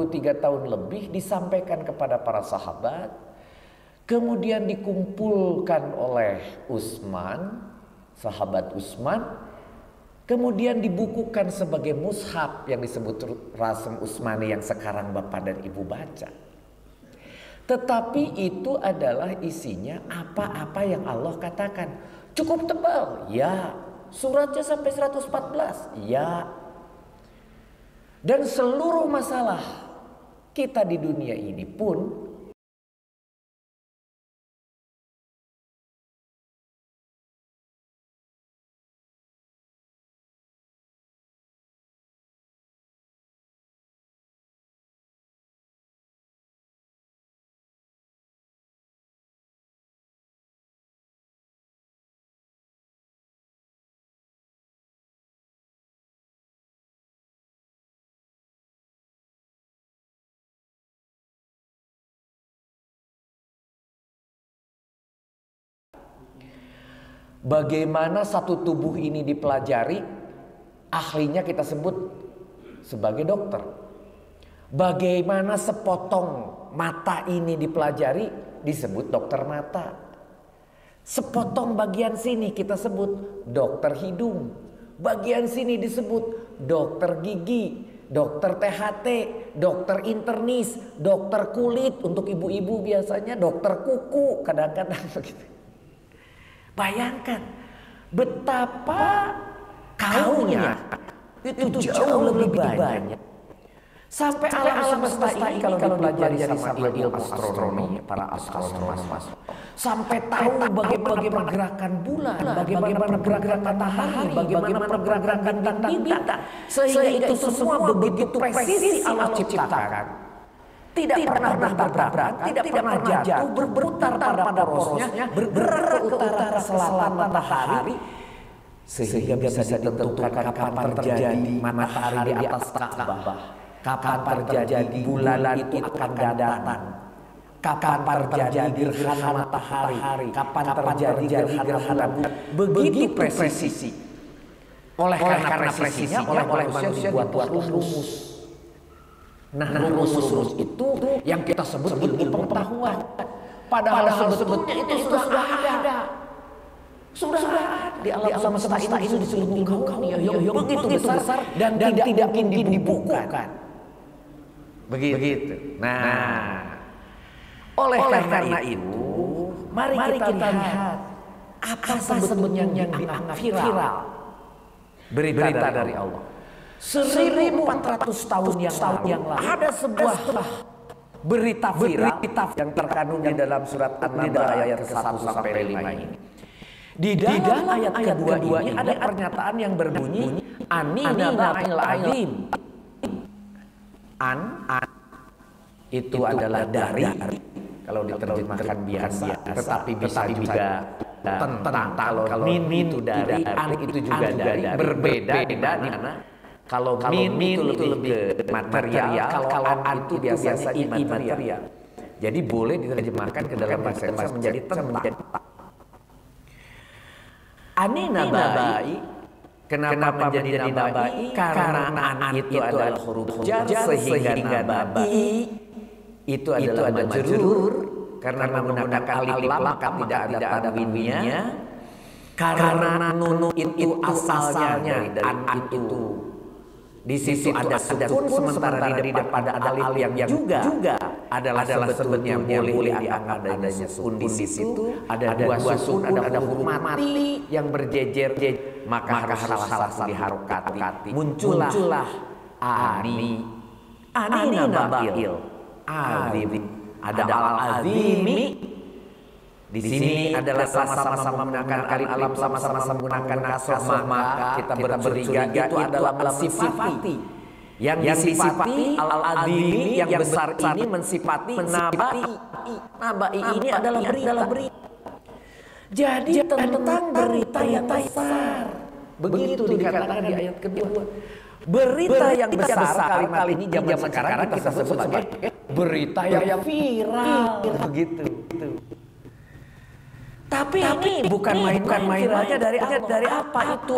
23 tahun lebih disampaikan kepada para sahabat. Kemudian dikumpulkan oleh Utsman, sahabat Utsman. Kemudian dibukukan sebagai mushaf yang disebut Rasm Utsmani yang sekarang Bapak dan Ibu baca. Tetapi itu adalah isinya apa-apa yang Allah katakan. Cukup tebal, ya. Suratnya sampai 114, ya. Dan seluruh masalah kita di dunia ini pun bagaimana satu tubuh ini dipelajari, ahlinya kita sebut sebagai dokter. Bagaimana sepotong mata ini dipelajari, disebut dokter mata. Sepotong bagian sini kita sebut dokter hidung. Bagian sini disebut dokter gigi, dokter THT, dokter internis, dokter kulit untuk ibu-ibu biasanya, dokter kuku kadang-kadang begitu. Bayangkan betapa kaumnya itu jauh lebih banyak. Sampai alam semesta ini kalau dipelajari sama ilmu astronomi, para astronom, sampai tahu bagaimana pergerakan bulan, bagaimana pergerakan matahari, bagaimana pergerakan bintang-bintang, sehingga itu semua begitu presisi Allah ciptakan. Tidak pernah bertabrakan, tidak pernah jatuh, berputar pada porosnya, bergerak ke utara selatan matahari, sehingga bisa ditentukan kapan terjadi matahari di atas Ka'bah, kapan terjadi bulan itu akan datang, kapan terjadi gerhana matahari, kapan terjadi gerhana bulan. Begitu presisi. Oleh karena presisinya, oleh manusia dibuat rumus. Nah, rumus itu yang kita sebut ilmu pengetahuan. Padahal sebetulnya itu sudah ada. Sudah ada di alam semesta ini disebut kaum yang begitu besar dan tidak mungkin dibukukan. Begitu. Nah, oleh karena itu, mari kita lihat apa sebetulnya yang dianggap viral. Berita dari Allah. 1400 tahun yang lalu ada sebuah berita viral yang terkandung di dalam surat An-Naba ayat ke-1 sampai 5 ini. Di dalam ayat kedua ini ada pernyataan yang berbunyi Anina ba'il alim. An itu adalah dari, kalau diterjemahkan biasa, tetapi bisa juga tentang. Kalau min itu dari, an itu juga dari, berbeda di mana. Kalau min itu lebih ke material, kalau an itu biasanya imaterial. Jadi boleh diterjemahkan ke dalam bahasa Indonesia menjadi tentang. Anina ba'i, kenapa menjadi nabai? Karena an itu adalah huruf jar, sehingga nabai itu adalah majrur. Karena menggunakan alif lam maka tidak ada tanwinnya. Karena nun itu asalnya dari an itu. Di situ ada sukun, sementara di depan ada alif yang juga adalah sebetulnya boleh dianggap adanya sukun di situ. Ada dua sukun, ada huruf mati yang berjejer, maka harus salah satu diharokati. Muncullah Anina ba'il azim. Ada al-azimi. Di sini adalah sama-sama menggunakan alif lam, sama-sama menggunakan nasab, maka kita bertiga itu adalah mensifati. Yang disifati al-azimi yang besar ini mensifati nabai. Nabai ini adalah berita. Jadi tentang berita yang besar. Begitu dikatakan di ayat kedua. Berita yang besar kali ini zaman sekarang kita sebut sebagai berita yang viral. Begitu. Tapi ini bukan main aja dari apa itu.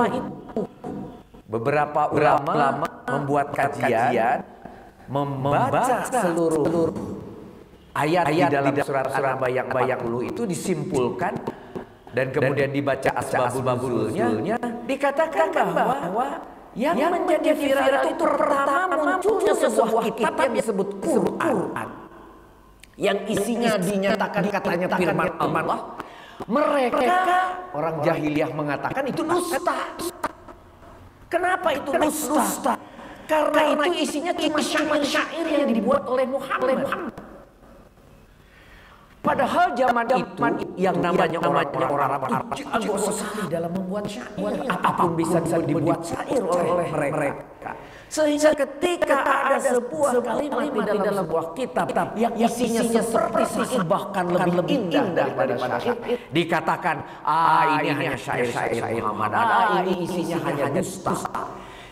Beberapa ulama membuat kajian membaca seluruh ayat di dalam surat An-Naba yang 40 itu disimpulkan dan kemudian dibaca asbabul nuzulnya, dikatakan bahwa yang menjadi viral itu pertama munculnya sebuah kitab yang disebut Quran, yang isinya dinyatakan katanya firman Allah. Mereka orang jahiliyah mengatakan itu dusta. Kenapa itu dusta? Karena itu isinya cuma syair yang dibuat oleh Muhammad. Padahal zaman itu yang namanya orang Arab jago sekali dalam membuat syair. Apapun bisa dibuat syair oleh mereka. Sehingga ketika ada sebuah kalimat di dalam sebuah kitab yang isinya seperti syair, bahkan lebih indah daripada syair, dikatakan ini hanya syair Muhammad, ini isinya hanya dusta.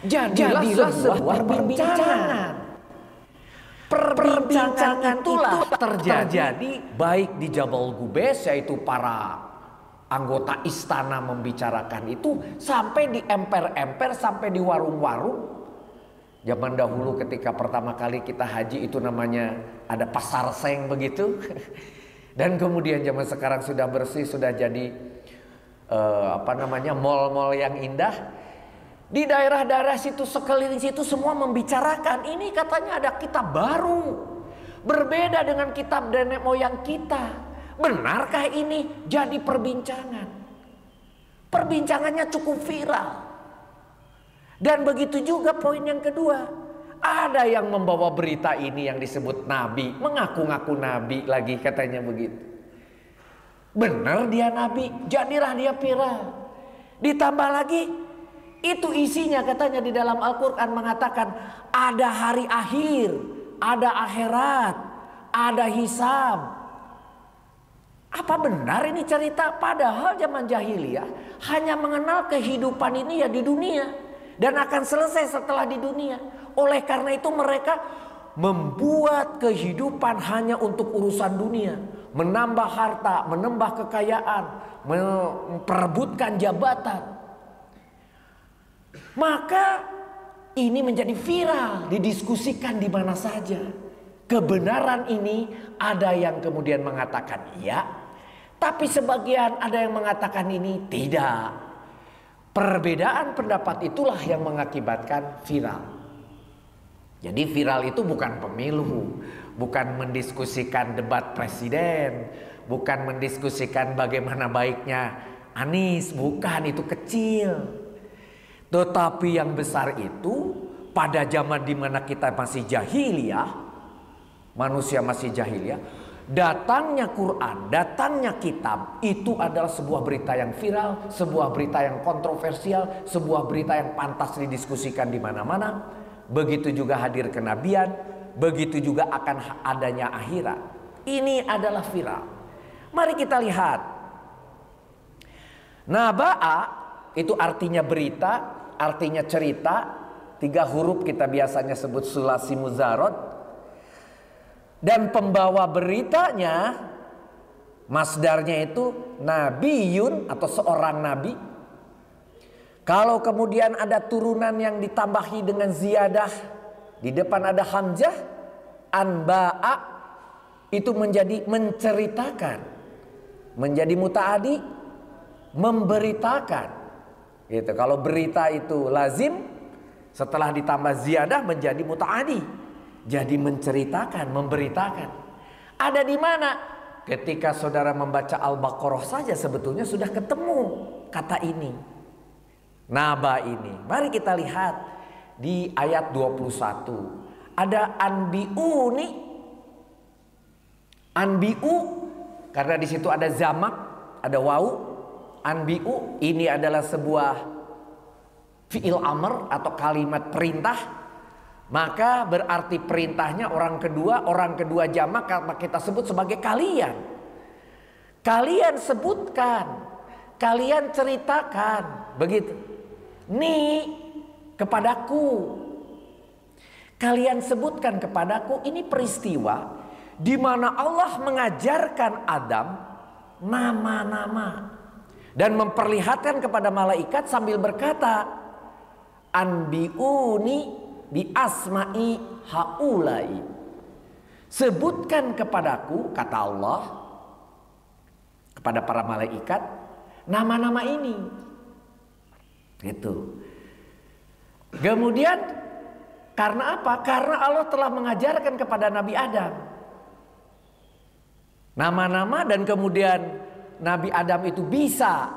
Jadilah sebuah perbincangan. Perbincangan itulah terjadi baik di Jabal Gubes, yaitu para anggota istana membicarakan itu, sampai di emper-emper, sampai di warung-warung. Zaman dahulu ketika pertama kali kita haji itu namanya ada pasar seng begitu. Dan kemudian zaman sekarang sudah bersih, sudah jadi mall-mall yang indah. Di daerah-daerah situ, sekeliling situ semua membicarakan, ini katanya ada kitab baru, berbeda dengan kitab nenek moyang kita. Benarkah ini? Jadi perbincangan. Perbincangannya cukup viral. Dan begitu juga poin yang kedua. Ada yang membawa berita ini yang disebut nabi, mengaku-ngaku nabi lagi katanya begitu. Benar dia nabi, jadilah dia viral. Ditambah lagi, itu isinya katanya di dalam Al-Quran mengatakan ada hari akhir, ada akhirat, ada hisab. Apa benar ini cerita? Padahal zaman jahiliyah hanya mengenal kehidupan ini ya di dunia. Dan akan selesai setelah di dunia. Oleh karena itu mereka membuat kehidupan hanya untuk urusan dunia. Menambah harta, menambah kekayaan, memperebutkan jabatan. Maka ini menjadi viral, didiskusikan di mana saja. Kebenaran ini ada yang kemudian mengatakan iya, tapi sebagian ada yang mengatakan ini tidak. Perbedaan pendapat itulah yang mengakibatkan viral. Jadi viral itu bukan pemilu, bukan mendiskusikan debat presiden, bukan mendiskusikan bagaimana baiknya Anies, bukan, itu kecil. Tetapi yang besar itu pada zaman dimana kita masih jahiliyah, manusia masih jahiliyah, datangnya Quran, datangnya kitab itu adalah sebuah berita yang viral, sebuah berita yang kontroversial, sebuah berita yang pantas didiskusikan di mana-mana. Begitu juga hadir kenabian, begitu juga akan adanya akhirat. Ini adalah viral. Mari kita lihat. Naba'a itu artinya berita, artinya cerita. 3 huruf kita biasanya sebut sulasi muzarad. Dan pembawa beritanya, masdarnya itu nabiyun atau seorang nabi. Kalau kemudian ada turunan yang ditambahi dengan ziyadah, di depan ada hamzah, anba'a, itu menjadi menceritakan. Menjadi mutaadi, memberitakan. Gitu. Kalau berita itu lazim, setelah ditambah ziyadah menjadi mutaadi. Jadi menceritakan, memberitakan. Ada di mana? Ketika saudara membaca Al-Baqarah saja sebetulnya sudah ketemu kata ini. Naba ini. Mari kita lihat di ayat 21. Ada anbi'uni. Anbi'u, karena di situ ada zamak, ada wau. Anbi'u ini adalah sebuah fi'il amr atau kalimat perintah. Maka berarti perintahnya orang kedua jamak kita sebut sebagai kalian. Kalian sebutkan, kalian ceritakan, begitu. Ni kepadaku. Kalian sebutkan kepadaku, ini peristiwa di mana Allah mengajarkan Adam nama-nama dan memperlihatkan kepada malaikat sambil berkata, anbi'uni bi asma'i haulai. Sebutkan kepadaku, kata Allah kepada para malaikat, nama-nama ini. Itu. Kemudian karena apa? Karena Allah telah mengajarkan kepada Nabi Adam nama-nama, dan kemudian Nabi Adam itu bisa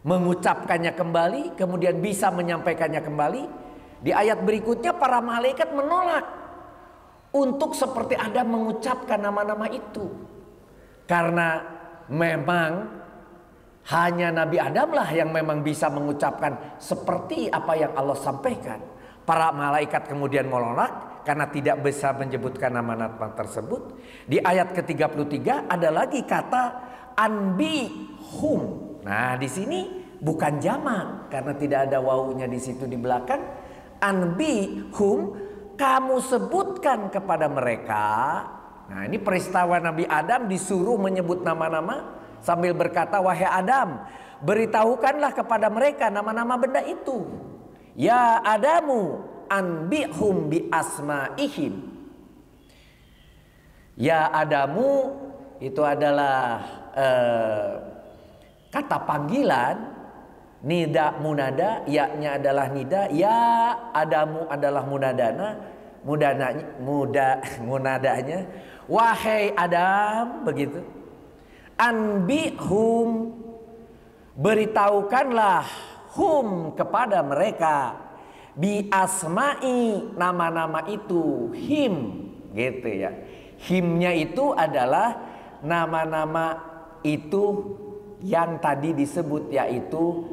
mengucapkannya kembali, kemudian bisa menyampaikannya kembali. Di ayat berikutnya para malaikat menolak untuk seperti Adam mengucapkan nama-nama itu. Karena memang hanya Nabi Adam lah yang memang bisa mengucapkan seperti apa yang Allah sampaikan. Para malaikat kemudian menolak karena tidak bisa menyebutkan nama-nama tersebut. Di ayat ke-33 ada lagi kata anbihum. Nah, di sini bukan jamak karena tidak ada wawunya di situ di belakang. Anbihum, kamu sebutkan kepada mereka. Nah, ini peristiwa Nabi Adam disuruh menyebut nama-nama sambil berkata, wahai Adam, beritahukanlah kepada mereka nama-nama benda itu. Ya Adamu anbihum bi asma'ihim. Ya Adamu itu adalah kata panggilan, nida munada, ya-nya adalah nida, ya Adamu adalah munadanya, wahai Adam, begitu. Anbihum, beritahukanlah hum kepada mereka, bi asma'i, nama-nama itu, him, gitu ya. Himnya itu adalah nama-nama itu yang tadi disebut, yaitu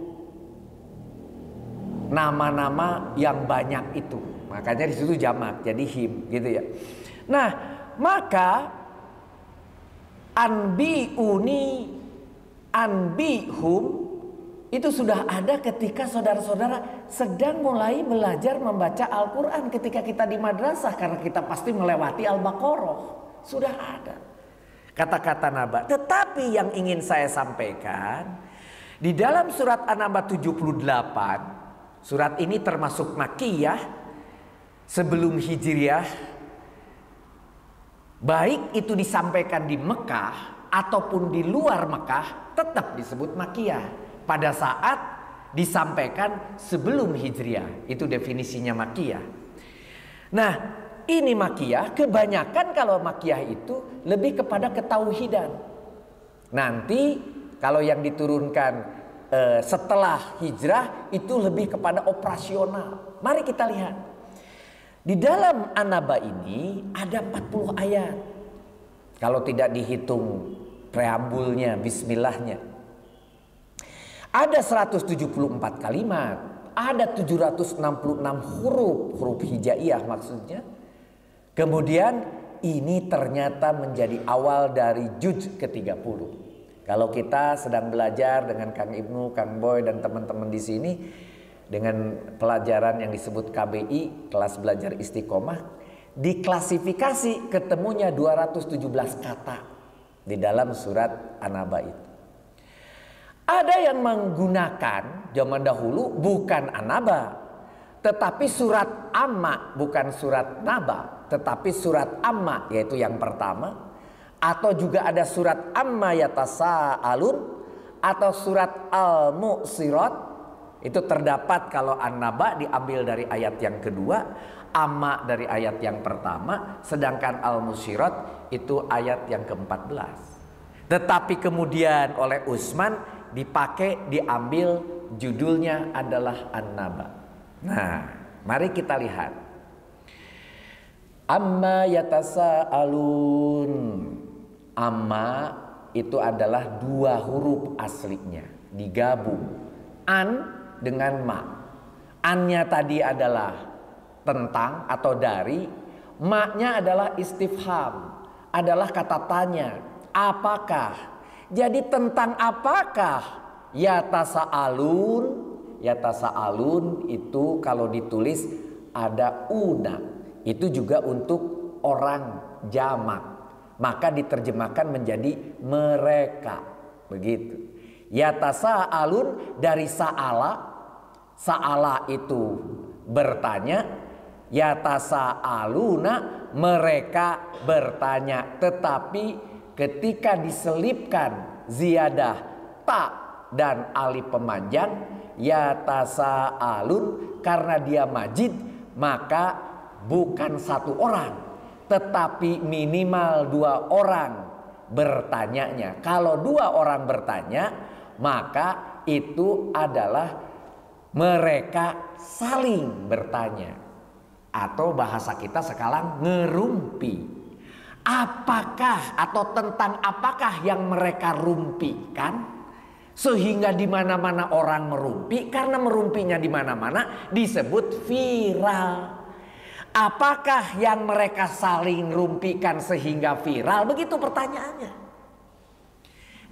nama-nama yang banyak itu. Makanya di situ jamak, jadi him, gitu ya. Nah, maka anbi'uni, anbihum itu sudah ada ketika saudara-saudara sedang mulai belajar membaca Al-Quran. Ketika kita di madrasah, karena kita pasti melewati Al-Baqarah, sudah ada kata-kata naba. Tetapi yang ingin saya sampaikan, di dalam surat An-Naba 78, surat ini termasuk Makkiyah, sebelum Hijriyah, baik itu disampaikan di Mekah ataupun di luar Mekah, tetap disebut Makkiyah. Pada saat disampaikan sebelum Hijriyah, itu definisinya Makkiyah. Nah, ini Makkiyah, kebanyakan kalau Makkiyah itu lebih kepada ketauhidan. Nanti kalau yang diturunkan setelah hijrah itu lebih kepada operasional. Mari kita lihat. Di dalam An-Naba ini ada 40 ayat. Kalau tidak dihitung preambulnya, bismillahnya. Ada 174 kalimat, ada 766 huruf hijaiyah maksudnya. Kemudian ini ternyata menjadi awal dari juz ke-30. Kalau kita sedang belajar dengan Kang Ibnu, Kang Boy dan teman-teman di sini dengan pelajaran yang disebut KBI, kelas belajar istiqomah, diklasifikasi ketemunya 217 kata di dalam surat An-Naba itu. Ada yang menggunakan zaman dahulu bukan An-Naba, tetapi surat Amma, bukan surat Naba, tetapi surat Amma, yaitu yang pertama. Atau juga ada surat Amma yatasa'alun, atau surat Al-Mu'sirat. Itu terdapat kalau An-Naba diambil dari ayat yang kedua, Amma dari ayat yang pertama, sedangkan Al-Mu'sirat itu ayat yang ke-14. Tetapi kemudian oleh Utsman diambil judulnya adalah An-Naba. Nah, mari kita lihat. Amma yatasa'alun. Amma itu adalah 2 huruf aslinya digabung. An dengan ma. An-nya tadi adalah tentang atau dari, ma-nya adalah istifham, adalah kata tanya, apakah. Jadi tentang apakah yatasa'alun? Yatasa'alun itu kalau ditulis ada una. Itu juga untuk orang jamak. Maka diterjemahkan menjadi mereka. Begitu. Yatasa'alun dari sa'ala. Sa'ala itu bertanya. Yatasaaluna, mereka bertanya. Tetapi ketika diselipkan ziyadah ta dan alif pemanjang, yatasaalun, karena dia majid, maka bukan satu orang, tetapi minimal 2 orang bertanyanya. Kalau 2 orang bertanya, maka itu adalah mereka saling bertanya. Atau bahasa kita sekarang ngerumpi. Apakah atau tentang apakah yang mereka rumpikan? Sehingga di mana-mana orang merumpi, karena merumpinya di mana-mana disebut viral. Apakah yang mereka saling rumpikan sehingga viral? Begitu pertanyaannya.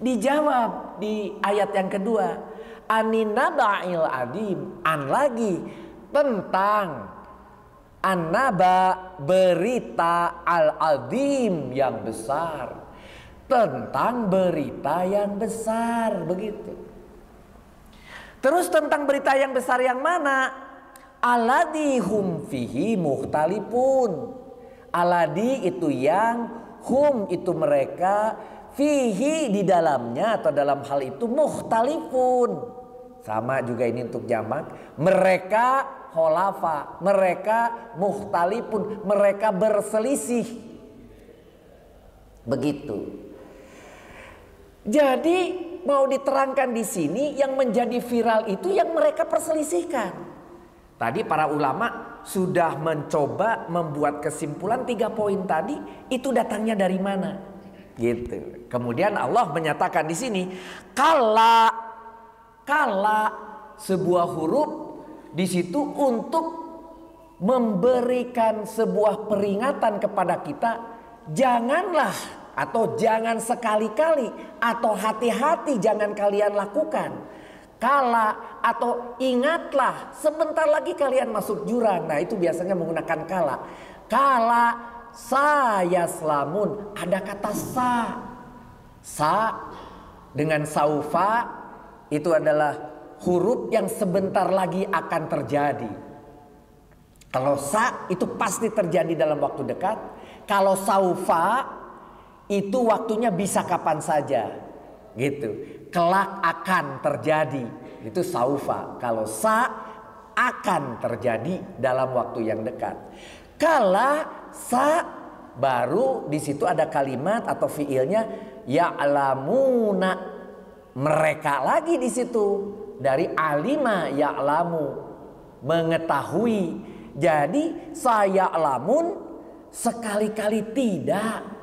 Dijawab di ayat yang kedua. Aninaba'il adim. An lagi tentang An-naba, berita al-adim yang besar. Tentang berita yang besar, begitu. Terus tentang berita yang besar yang mana? Alladzi hum fihi mukhtalifun. Alladzi itu yang, hum itu mereka, fihi di dalamnya atau dalam hal itu mukhtalifun. Sama juga ini untuk jamak. Mereka kholafa, mereka mukhtalifun, mereka berselisih. Begitu. Jadi mau diterangkan di sini yang menjadi viral itu yang mereka perselisihkan. Tadi para ulama sudah mencoba membuat kesimpulan 3 poin tadi itu datangnya dari mana? Gitu. Kemudian Allah menyatakan di sini kala sebuah huruf di situ untuk memberikan sebuah peringatan kepada kita, janganlah atau jangan sekali-kali atau hati-hati jangan kalian lakukan. Kala atau ingatlah sebentar lagi kalian masuk jurang. Nah itu biasanya menggunakan kala. Kala saya selamun, ada kata sa dengan saufa itu adalah huruf yang sebentar lagi akan terjadi. Kalau sa itu pasti terjadi dalam waktu dekat. Kalau saufa itu waktunya bisa kapan saja, gitu. Kelak akan terjadi, itu saufa. Kalau sa akan terjadi dalam waktu yang dekat. Kala sa baru di situ ada kalimat atau fiilnya ya'lamuna, mereka lagi di situ dari alima ya'lamu, mengetahui. Jadi saya lamun sekali-kali tidak.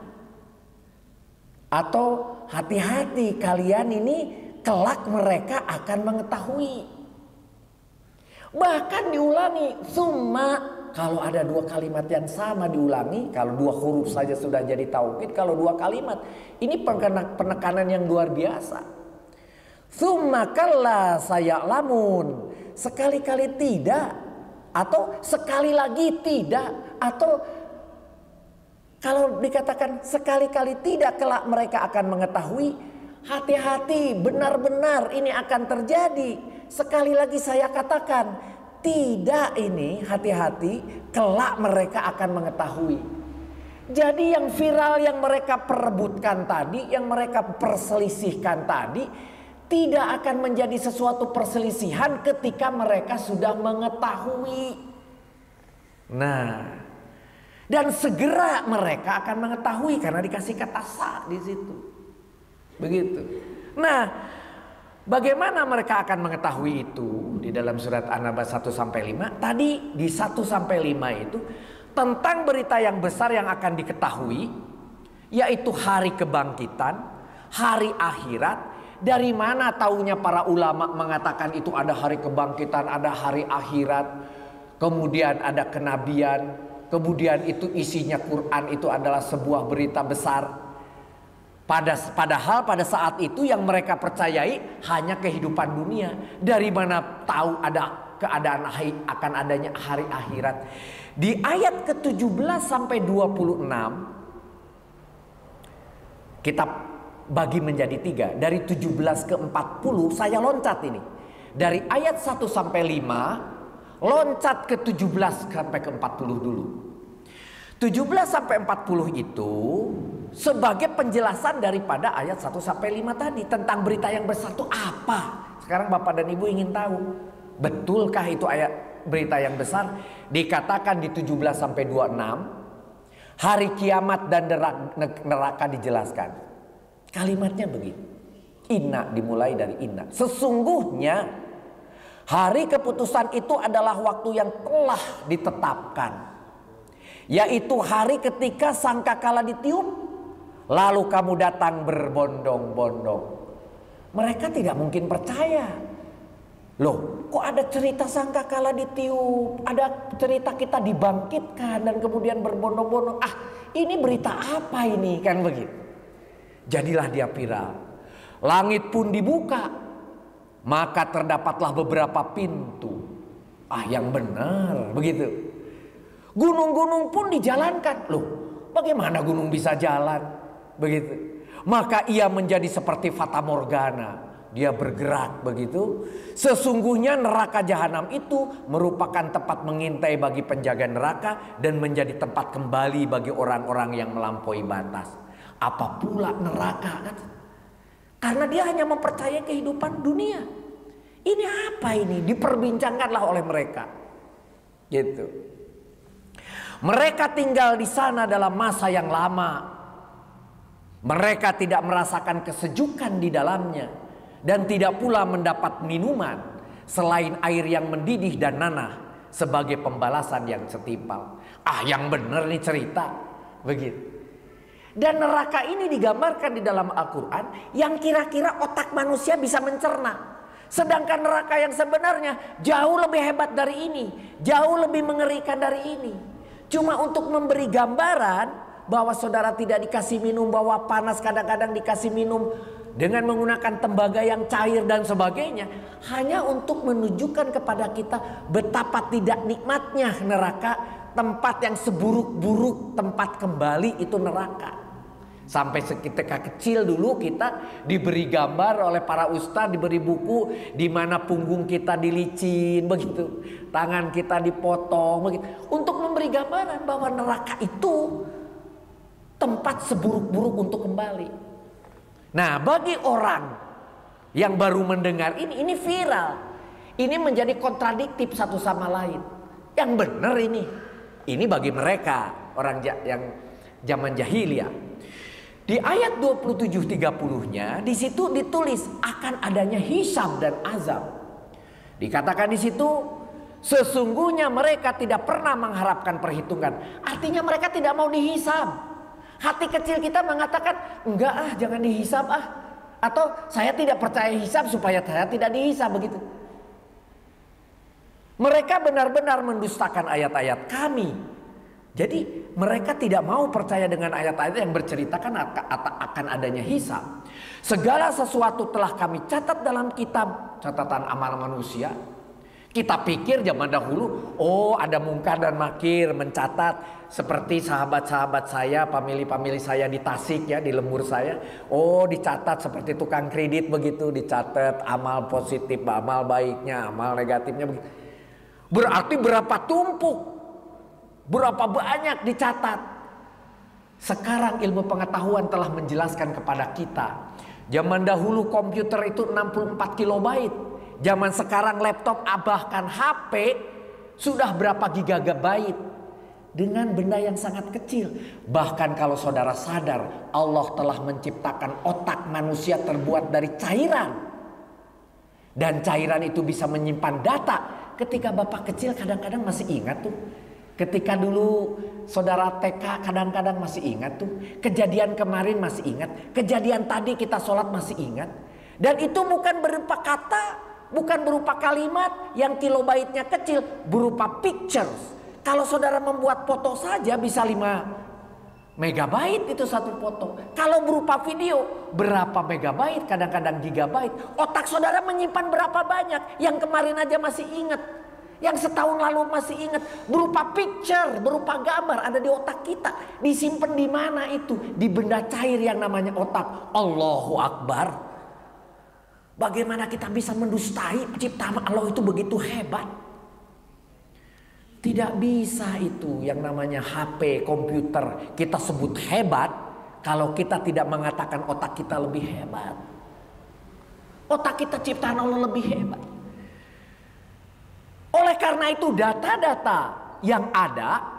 Atau hati-hati kalian ini kelak mereka akan mengetahui. Bahkan diulangi summa, kalau ada 2 kalimat yang sama diulangi. Kalau 2 huruf saja sudah jadi taukid, kalau 2 kalimat ini penekanan yang luar biasa. Summa kalla saya'lamun, sekali-kali tidak, atau sekali lagi tidak, atau kalau dikatakan sekali-kali tidak kelak mereka akan mengetahui, hati-hati benar-benar ini akan terjadi. Sekali lagi saya katakan tidak, ini hati-hati kelak mereka akan mengetahui. Jadi yang viral yang mereka perebutkan tadi, yang mereka perselisihkan tadi, tidak akan menjadi sesuatu perselisihan ketika mereka sudah mengetahui. Nah, dan segera mereka akan mengetahui karena dikasih kata sa di situ. Begitu. Nah, bagaimana mereka akan mengetahui itu? Di dalam surat An-Naba 1-5 tadi di 1-5 itu tentang berita yang besar yang akan diketahui, yaitu hari kebangkitan, hari akhirat. Dari mana taunya para ulama mengatakan itu ada hari kebangkitan, ada hari akhirat, kemudian ada kenabian. Kemudian itu isinya Quran, itu adalah sebuah berita besar. Padahal pada saat itu yang mereka percayai hanya kehidupan dunia. Dari mana tahu ada keadaan akan adanya hari akhirat? Di ayat ke-17 sampai 26 kita bagi menjadi 3. Dari 17 ke 40 saya loncat ini. Dari ayat 1 sampai 5 Loncat ke 17 sampai ke 40 dulu. 17 sampai 40 itu sebagai penjelasan daripada ayat 1 sampai 5 tadi tentang berita yang besar itu apa. Sekarang Bapak dan Ibu ingin tahu, betulkah itu ayat berita yang besar? Dikatakan di 17 sampai 26, hari kiamat dan neraka dijelaskan. Kalimatnya begini. Inna, dimulai dari inna. Sesungguhnya hari keputusan itu adalah waktu yang telah ditetapkan, yaitu hari ketika sangkakala ditiup, lalu kamu datang berbondong-bondong. Mereka tidak mungkin percaya. Loh, kok ada cerita sangkakala ditiup, ada cerita kita dibangkitkan dan kemudian berbondong-bondong. Ah, ini berita apa ini? Kan begitu. Jadilah dia viral. Langit pun dibuka, maka terdapatlah beberapa pintu. Ah, yang benar, begitu. Gunung-gunung pun dijalankan. Loh, bagaimana gunung bisa jalan? Begitu. Maka ia menjadi seperti fata morgana. Dia bergerak begitu. Sesungguhnya neraka jahanam itu merupakan tempat mengintai bagi penjaga neraka dan menjadi tempat kembali bagi orang-orang yang melampaui batas. Apa pula neraka? Karena dia hanya mempercayai kehidupan dunia. Ini apa ini? Diperbincangkanlah oleh mereka. Gitu. Mereka tinggal di sana dalam masa yang lama. Mereka tidak merasakan kesejukan di dalamnya dan tidak pula mendapat minuman selain air yang mendidih dan nanah sebagai pembalasan yang setimpal. Ah, yang benar nih cerita. Begitu. Dan neraka ini digambarkan di dalam Al-Quran yang kira-kira otak manusia bisa mencerna. Sedangkan neraka yang sebenarnya jauh lebih hebat dari ini, jauh lebih mengerikan dari ini. Cuma untuk memberi gambaran bahwa saudara tidak dikasih minum, bahwa panas kadang-kadang dikasih minum dengan menggunakan tembaga yang cair dan sebagainya, hanya untuk menunjukkan kepada kita betapa tidak nikmatnya neraka, tempat yang seburuk-buruk tempat kembali itu neraka. Sampai ketika kecil dulu kita diberi gambar oleh para ustadz, diberi buku di mana punggung kita dilicin begitu, tangan kita dipotong begitu, untuk memberi gambaran bahwa neraka itu tempat seburuk-buruk untuk kembali. Nah, bagi orang yang baru mendengar ini viral. Ini menjadi kontradiktif satu sama lain. Yang benar ini bagi mereka orang yang zaman jahiliyah. Di ayat 27-30-nya di situ ditulis akan adanya hisab dan azab. Dikatakan di situ sesungguhnya mereka tidak pernah mengharapkan perhitungan. Artinya mereka tidak mau dihisab. Hati kecil kita mengatakan enggak ah, jangan dihisab ah, atau saya tidak percaya hisab supaya saya tidak dihisab begitu. Mereka benar-benar mendustakan ayat-ayat kami. Jadi mereka tidak mau percaya dengan ayat-ayat yang berceritakan akan adanya hisab. Segala sesuatu telah kami catat dalam kitab catatan amal manusia. Kita pikir zaman dahulu, oh ada Munkar dan Nakir mencatat seperti sahabat-sahabat saya, famili-famili saya di Tasik ya, di lembur saya. Oh dicatat seperti tukang kredit begitu, dicatat amal positif, amal baiknya, amal negatifnya begitu. Berarti berapa tumpuk, berapa banyak dicatat. Sekarang ilmu pengetahuan telah menjelaskan kepada kita. Zaman dahulu komputer itu 64 kilobyte. Zaman sekarang laptop bahkan HP sudah berapa gigabyte. Dengan benda yang sangat kecil. Bahkan kalau saudara sadar Allah telah menciptakan otak manusia terbuat dari cairan. Dan cairan itu bisa menyimpan data. Ketika bapak kecil kadang-kadang masih ingat tuh. Ketika dulu saudara TK kadang-kadang masih ingat tuh. Kejadian kemarin masih ingat. Kejadian tadi kita sholat masih ingat. Dan itu bukan berupa kata, bukan berupa kalimat yang kilobaitnya kecil, berupa pictures. Kalau saudara membuat foto saja bisa 5 megabyte itu satu foto. Kalau berupa video berapa megabyte, kadang-kadang gigabyte. Otak saudara menyimpan berapa banyak. Yang kemarin aja masih ingat, yang setahun lalu masih ingat. Berupa picture, berupa gambar ada di otak kita. Disimpan di mana itu? Di benda cair yang namanya otak. Allahu Akbar. Bagaimana kita bisa mendustai ciptaan Allah itu begitu hebat? Tidak bisa itu yang namanya HP, komputer kita sebut hebat kalau kita tidak mengatakan otak kita lebih hebat. Otak kita ciptaan Allah lebih hebat. Oleh karena itu data-data yang ada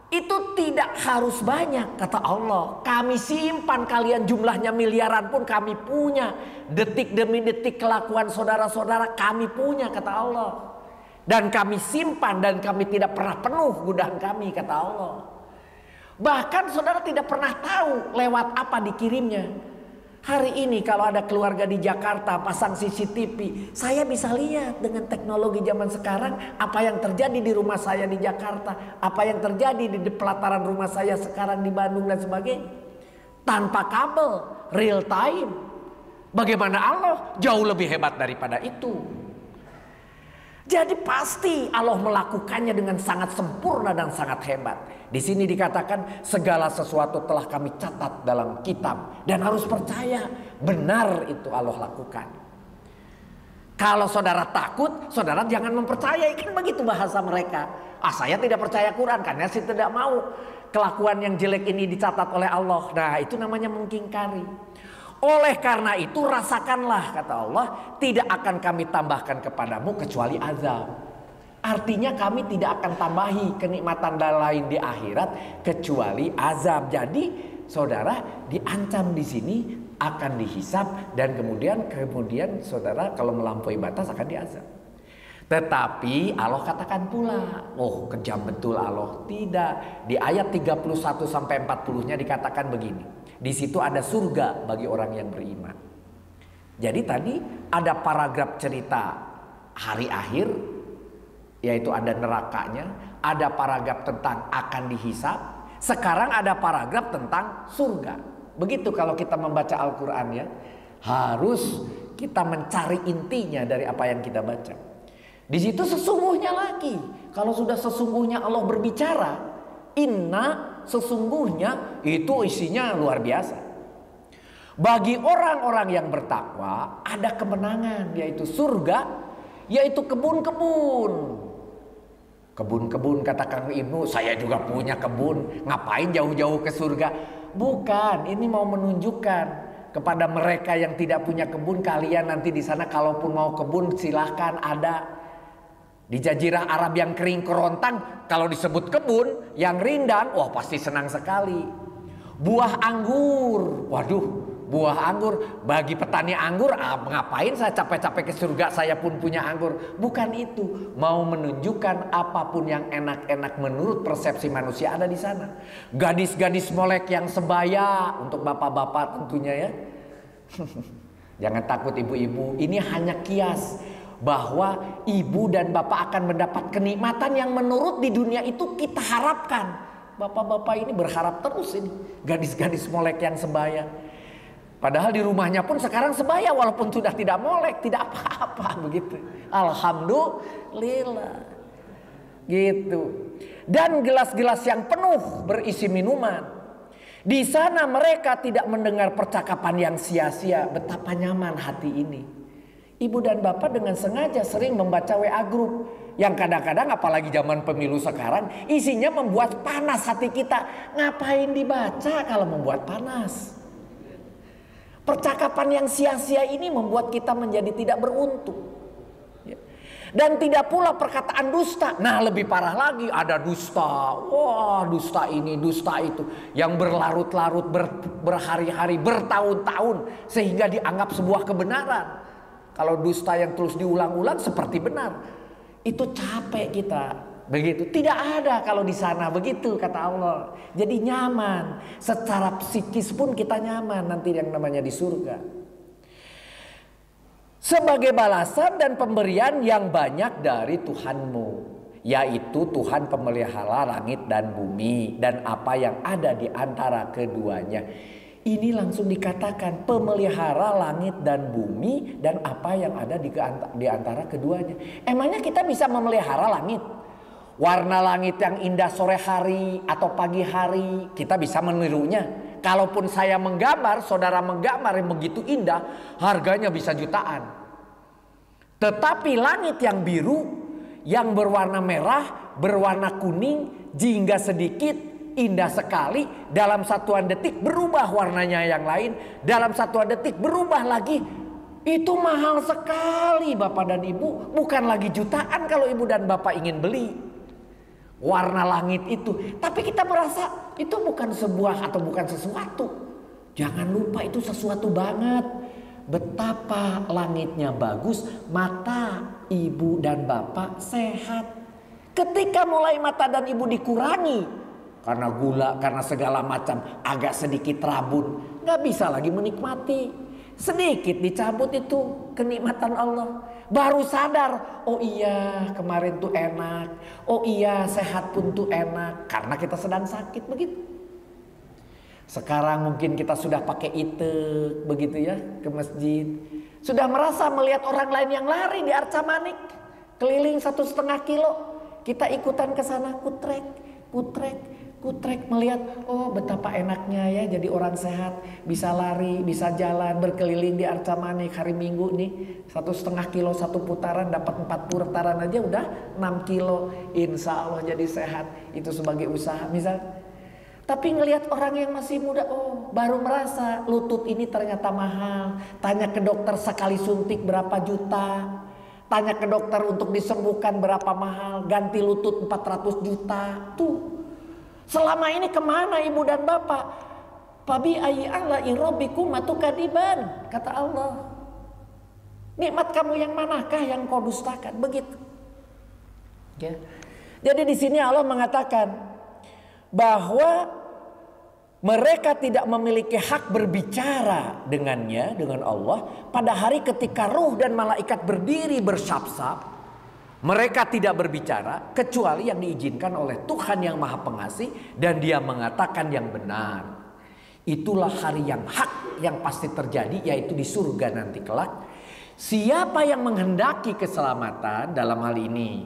itu tidak harus banyak, kata Allah. Kami simpan kalian jumlahnya miliaran pun kami punya. Detik demi detik kelakuan saudara-saudara kami punya, kata Allah. Dan kami simpan dan kami tidak pernah penuh gudang kami, kata Allah. Bahkan saudara tidak pernah tahu lewat apa dikirimnya. Hari ini kalau ada keluarga di Jakarta pasang CCTV, saya bisa lihat dengan teknologi zaman sekarang apa yang terjadi di rumah saya di Jakarta, apa yang terjadi di pelataran rumah saya sekarang di Bandung dan sebagainya. Tanpa kabel, real time. Bagaimana Allah jauh lebih hebat daripada itu. Jadi pasti Allah melakukannya dengan sangat sempurna dan sangat hebat. Di sini dikatakan segala sesuatu telah kami catat dalam kitab. Dan harus percaya benar itu Allah lakukan. Kalau saudara takut, saudara jangan mempercayai. Kan begitu bahasa mereka. Saya tidak percaya Quran karena saya tidak mau kelakuan yang jelek ini dicatat oleh Allah. Nah itu namanya mengingkari. Oleh karena itu rasakanlah, kata Allah, tidak akan kami tambahkan kepadamu kecuali azab. Artinya kami tidak akan tambahi kenikmatan lain di akhirat kecuali azab. Jadi saudara diancam di sini akan dihisap dan kemudian saudara kalau melampaui batas akan diazab. Tetapi Allah katakan pula, oh kejam betul Allah. Tidak. Di ayat 31 sampai 40-nya dikatakan begini. Di situ ada surga bagi orang yang beriman. Jadi tadi ada paragraf cerita hari akhir, yaitu ada nerakanya, ada paragraf tentang akan dihisap, sekarang ada paragraf tentang surga. Begitu kalau kita membaca Al-Quran ya, harus kita mencari intinya dari apa yang kita baca. Di situ sesungguhnya lagi, kalau sudah sesungguhnya Allah berbicara, inna sesungguhnya itu isinya luar biasa. Bagi orang-orang yang bertakwa ada kemenangan, yaitu surga, yaitu kebun-kebun. Kebun-kebun kata Kang Ibnu, saya juga punya kebun, ngapain jauh-jauh ke surga? Bukan, ini mau menunjukkan kepada mereka yang tidak punya kebun, kalian nanti di sana kalaupun mau kebun silahkan ada. Di jazirah Arab yang kering kerontang, kalau disebut kebun yang rindang, wah pasti senang sekali. Buah anggur, waduh, buah anggur bagi petani anggur, ngapain saya capek-capek ke surga, saya pun punya anggur. Bukan itu, mau menunjukkan apapun yang enak-enak menurut persepsi manusia ada di sana. Gadis-gadis molek yang sebaya untuk bapak-bapak tentunya ya. Jangan takut ibu-ibu, ini hanya kias. Bahwa ibu dan bapak akan mendapat kenikmatan yang menurut di dunia itu kita harapkan. Bapak-bapak ini berharap terus ini. Gadis-gadis molek yang sebaya. Padahal di rumahnya pun sekarang sebaya walaupun sudah tidak molek. Tidak apa-apa begitu. Alhamdulillah. Gitu. Dan gelas-gelas yang penuh berisi minuman. Di sana mereka tidak mendengar percakapan yang sia-sia. Betapa nyaman hati ini. Ibu dan bapak dengan sengaja sering membaca WA group yang kadang-kadang apalagi zaman pemilu sekarang isinya membuat panas hati kita. Ngapain dibaca kalau membuat panas? Percakapan yang sia-sia ini membuat kita menjadi tidak beruntung. Dan tidak pula perkataan dusta. Nah lebih parah lagi ada dusta. Wah dusta ini, dusta itu. Yang berlarut-larut, berhari-hari, bertahun-tahun. Sehingga dianggap sebuah kebenaran. Kalau dusta yang terus diulang-ulang seperti benar. Itu capek kita. Begitu. Tidak ada kalau di sana. Begitu kata Allah. Jadi nyaman. Secara psikis pun kita nyaman nanti yang namanya di surga. Sebagai balasan dan pemberian yang banyak dari Tuhanmu. Yaitu Tuhan pemelihara langit dan bumi. Dan apa yang ada di antara keduanya. Ini langsung dikatakan pemelihara langit dan bumi dan apa yang ada di antara keduanya. Emangnya kita bisa memelihara langit? Warna langit yang indah sore hari atau pagi hari kita bisa menirunya. Kalaupun saya menggambar, saudara menggambar yang begitu indah, harganya bisa jutaan. Tetapi langit yang biru yang berwarna merah, berwarna kuning, jingga sedikit, indah sekali. Dalam satuan detik berubah warnanya yang lain. Dalam satuan detik berubah lagi. Itu mahal sekali Bapak dan Ibu. Bukan lagi jutaan kalau Ibu dan Bapak ingin beli warna langit itu. Tapi kita merasa itu bukan sebuah atau bukan sesuatu. Jangan lupa itu sesuatu banget. Betapa langitnya bagus, mata ibu dan bapak sehat. Ketika mulai mata dan ibu dikurangi karena gula, karena segala macam, agak sedikit rabun, gak bisa lagi menikmati. Sedikit dicabut itu kenikmatan Allah. Baru sadar, oh iya kemarin tuh enak, oh iya sehat pun tuh enak, karena kita sedang sakit begitu. Sekarang mungkin kita sudah pakai itek begitu ya ke masjid. Sudah merasa melihat orang lain yang lari di Arca Manik. Keliling 1,5 kilo. Kita ikutan ke sana kutrek, kutrek, kutrek. Melihat oh betapa enaknya ya jadi orang sehat. Bisa lari, bisa jalan, berkeliling di Arca Manik hari Minggu nih. 1,5 kilo satu putaran dapat 4 putaran aja udah 6 kilo. Insya Allah jadi sehat. Itu sebagai usaha misal. Tapi ngelihat orang yang masih muda, oh baru merasa lutut ini ternyata mahal. Tanya ke dokter sekali suntik berapa juta. Tanya ke dokter untuk disembuhkan berapa mahal. Ganti lutut 400 juta. Tuh. Selama ini kemana ibu dan bapak? Fabi ayyi ala'i rabbikum tukadiban, kata Allah. Nikmat kamu yang manakah yang kau dustakan? Begitu. Ya. Jadi di sini Allah mengatakan bahwa mereka tidak memiliki hak berbicara dengannya, dengan Allah. Pada hari ketika ruh dan malaikat berdiri bersab-sab, mereka tidak berbicara kecuali yang diizinkan oleh Tuhan yang Maha Pengasih, dan Dia mengatakan yang benar. Itulah hari yang hak yang pasti terjadi, yaitu di surga nanti kelak. Siapa yang menghendaki keselamatan dalam hal ini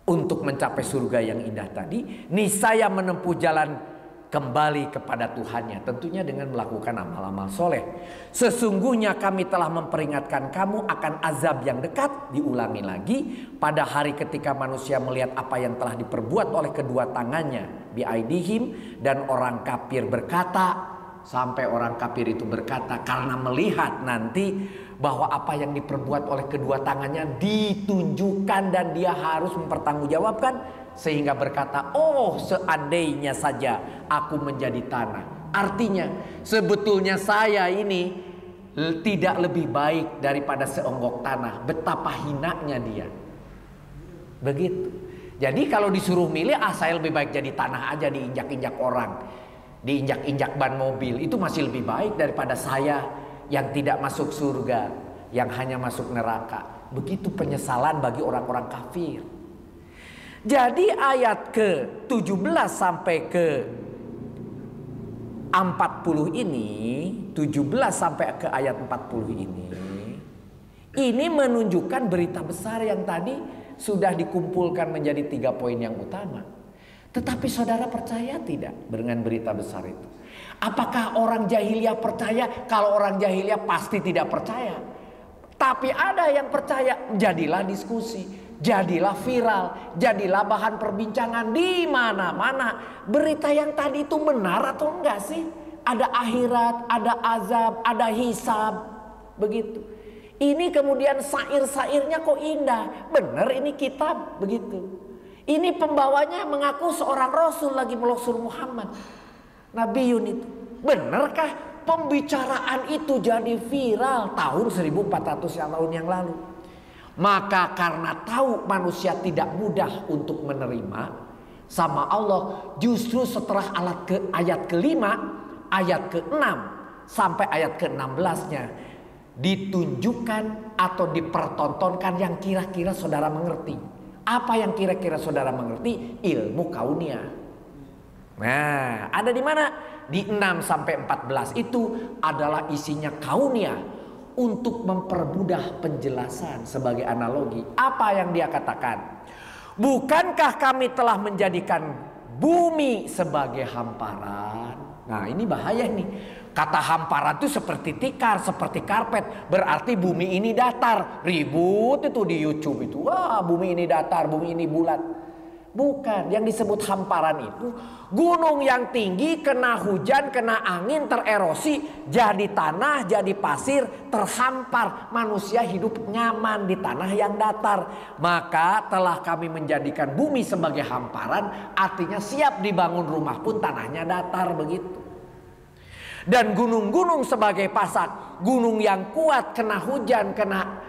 untuk mencapai surga yang indah tadi, niscaya menempuh jalan kembali kepada Tuhannya, tentunya dengan melakukan amal-amal soleh. Sesungguhnya kami telah memperingatkan kamu akan azab yang dekat. Diulangi lagi, pada hari ketika manusia melihat apa yang telah diperbuat oleh kedua tangannya, biaidihim, dan orang kafir berkata, sampai orang kafir itu berkata karena melihat nanti bahwa apa yang diperbuat oleh kedua tangannya ditunjukkan dan dia harus mempertanggungjawabkan, sehingga berkata, oh seandainya saja aku menjadi tanah. Artinya sebetulnya saya ini tidak lebih baik daripada seonggok tanah. Betapa hinanya dia. Begitu. Jadi kalau disuruh milih, saya lebih baik jadi tanah aja, diinjak-injak orang, diinjak-injak ban mobil. Itu masih lebih baik daripada saya yang tidak masuk surga, yang hanya masuk neraka. Begitu penyesalan bagi orang-orang kafir. Jadi ayat ke-17 sampai ke-40 ini, 17 sampai ke ayat 40 ini menunjukkan berita besar yang tadi sudah dikumpulkan menjadi 3 poin yang utama. Tetapi saudara percaya tidak dengan berita besar itu? Apakah orang jahiliyah percaya? Kalau orang jahiliyah pasti tidak percaya. Tapi ada yang percaya. Jadilah diskusi, jadilah viral, jadilah bahan perbincangan di mana-mana. Berita yang tadi itu benar atau enggak sih? Ada akhirat, ada azab, ada hisab. Begitu. Ini kemudian sair-sairnya kok indah. Benar ini kitab, begitu. Ini pembawanya mengaku seorang rasul lagi Rasul Muhammad, Nabiun itu. Benarkah pembicaraan itu jadi viral tahun 1400 tahun yang lalu? Maka karena tahu manusia tidak mudah untuk menerima, sama Allah justru setelah ayat ke-5, ayat ke-6 sampai ayat ke-16-nya ditunjukkan atau dipertontonkan yang kira-kira saudara mengerti. Apa yang kira-kira saudara mengerti? Ilmu kaunia. Nah, ada di mana? Di 6 sampai 14 itu adalah isinya kaunia untuk mempermudah penjelasan sebagai analogi. Apa yang dia katakan? Bukankah kami telah menjadikan bumi sebagai hamparan. Nah ini bahaya nih. Kata hamparan itu seperti tikar, seperti karpet. Berarti bumi ini datar. Ribut itu di YouTube itu. Wah, bumi ini datar, bumi ini bulat. Bukan, yang disebut hamparan itu gunung yang tinggi, kena hujan, kena angin, tererosi, jadi tanah, jadi pasir, terhampar. Manusia hidup nyaman di tanah yang datar. Maka telah kami menjadikan bumi sebagai hamparan, artinya siap dibangun rumah pun tanahnya datar begitu. Dan gunung-gunung sebagai pasak, gunung yang kuat kena hujan, kena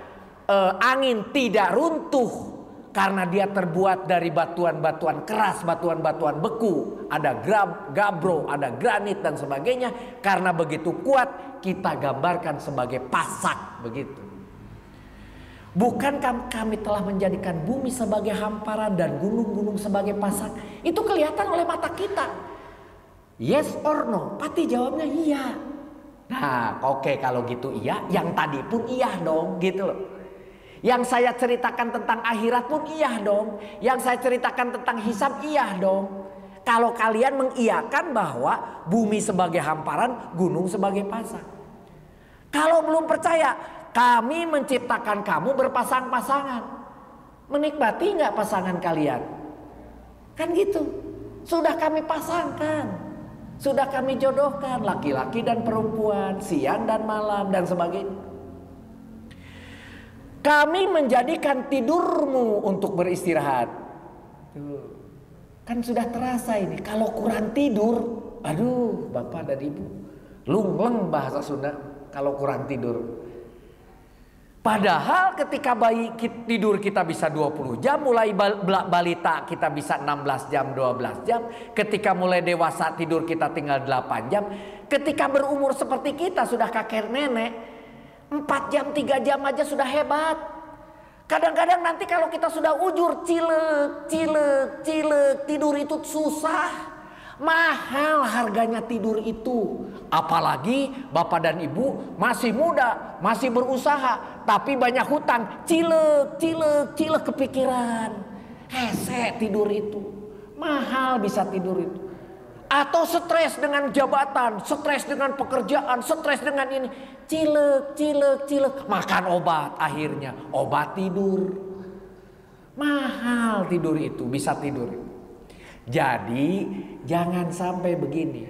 angin tidak runtuh. Karena dia terbuat dari batuan-batuan keras, batuan-batuan beku. Ada gabbro, ada granit dan sebagainya. Karena begitu kuat kita gambarkan sebagai pasak begitu. Bukankah kami telah menjadikan bumi sebagai hamparan dan gunung-gunung sebagai pasak? Itu kelihatan oleh mata kita. Yes or no? Pasti jawabnya iya. Nah oke, kalau gitu iya. Yang tadi pun iya dong gitu loh. Yang saya ceritakan tentang akhirat pun iya dong. Yang saya ceritakan tentang hisab iya dong. Kalau kalian mengiyakan bahwa bumi sebagai hamparan, gunung sebagai pasak. Kalau belum percaya, kami menciptakan kamu berpasang-pasangan. Menikmati nggak pasangan kalian? Kan gitu. Sudah kami pasangkan. Sudah kami jodohkan laki-laki dan perempuan, siang dan malam dan sebagainya. Kami menjadikan tidurmu untuk beristirahat. Kan sudah terasa ini. Kalau kurang tidur, aduh Bapak dan Ibu, lungleng bahasa Sunda kalau kurang tidur. Padahal ketika bayi tidur kita bisa 20 jam, mulai balita kita bisa 16 jam, 12 jam. Ketika mulai dewasa tidur kita tinggal 8 jam. Ketika berumur seperti kita sudah kakek nenek, 4 jam, 3 jam aja sudah hebat. Kadang-kadang nanti kalau kita sudah ujur, cilek, tidur itu susah. Mahal harganya tidur itu. Apalagi Bapak dan Ibu masih muda, masih berusaha, tapi banyak hutang. Cilek kepikiran. Hese tidur itu. Mahal bisa tidur itu. Atau stres dengan jabatan, stres dengan pekerjaan, stres dengan ini. Cilek. Makan obat akhirnya. Obat tidur. Mahal tidur itu, bisa tidur itu. Jadi jangan sampai begini.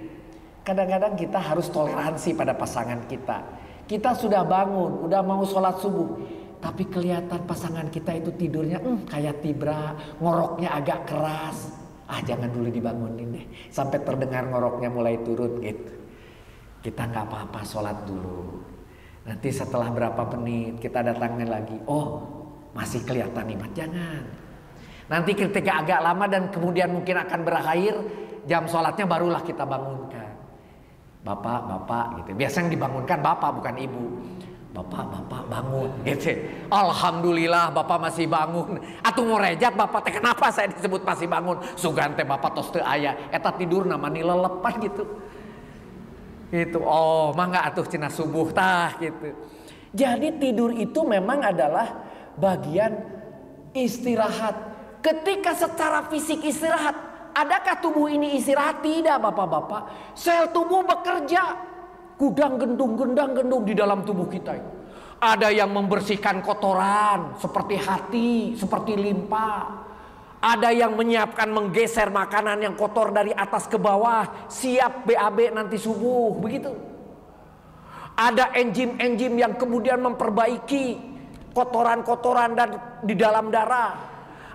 Kadang-kadang kita harus toleransi pada pasangan kita. Kita sudah bangun, udah mau sholat subuh. Tapi kelihatan pasangan kita itu tidurnya kayak tibra, ngoroknya agak keras. Jangan dulu dibangunin deh. Sampai terdengar ngoroknya mulai turun gitu. Kita gak apa-apa sholat dulu. Nanti setelah berapa menit kita datangin lagi. Oh masih kelihatan nikmat. Jangan. Nanti ketika agak lama dan kemudian mungkin akan berakhir, jam sholatnya barulah kita bangunkan. Bapak gitu. Biasanya dibangunkan bapak bukan ibu. Bapak bangun gitu. Alhamdulillah Bapak masih bangun. Atuh ngorejat Bapak teh kenapa saya disebut masih bangun? Sugante Bapak tos teu aya. Eta tidur namanya lelepan gitu. Gitu. Oh mangga atuh cenah subuh tah gitu. Jadi tidur itu memang adalah bagian istirahat. Ketika secara fisik istirahat, adakah tubuh ini istirahat? Tidak Bapak-bapak. Sel tubuh bekerja. Gudang gendung di dalam tubuh kita. Ada yang membersihkan kotoran seperti hati, seperti limpa. Ada yang menyiapkan menggeser makanan yang kotor dari atas ke bawah, siap BAB nanti subuh, begitu. Ada enzim-enzim yang kemudian memperbaiki kotoran-kotoran dan di dalam darah.